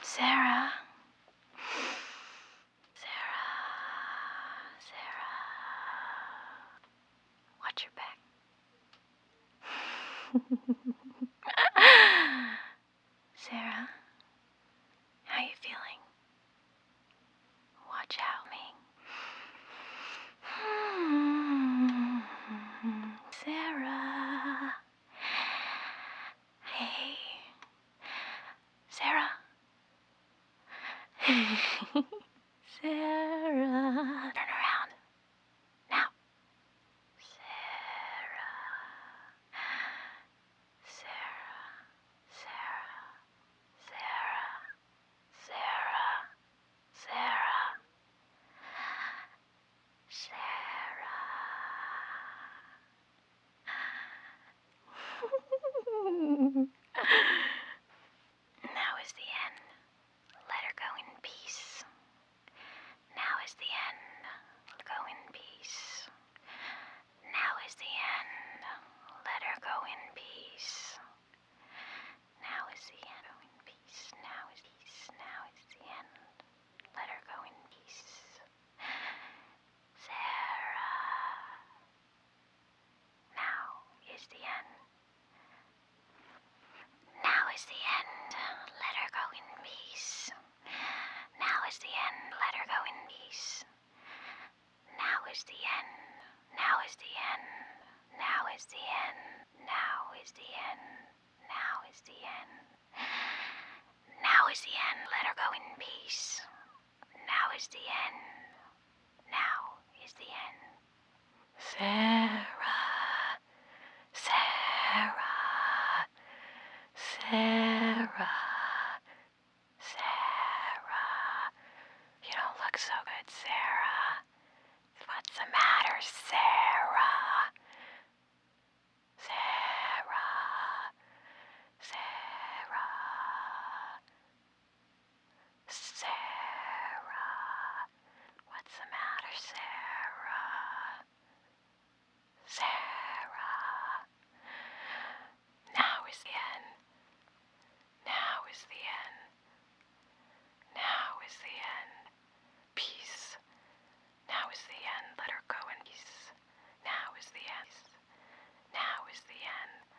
Sarah. Watch your back. Sarah, how you feeling? Watch out, me. Sarah. Hey. Sarah. Sarah. Turn around. Now. Sarah. Now is the end. Let her go in peace. Now is the end. Go in peace. Now is the end. Let her go in peace. Now is the end. Go in peace. Now is peace. Now is the end. Let her go in peace. Sarah. Now is the end. Now is the end. Let her go in peace. Now is the end. Let her go in peace. Now is the end. Now is the end. Now is the end. Now is the end. Now is the end. Now is the end. Let her go in peace. Now is the end. Now is the end. Sarah. Sarah. Sarah. Sarah. You don't look so good, Sarah. What's the matter, Sarah? Sarah. Sarah. Sarah. What's the matter, Sarah? is the end. Let her go in peace. Now is the end. Now is the end.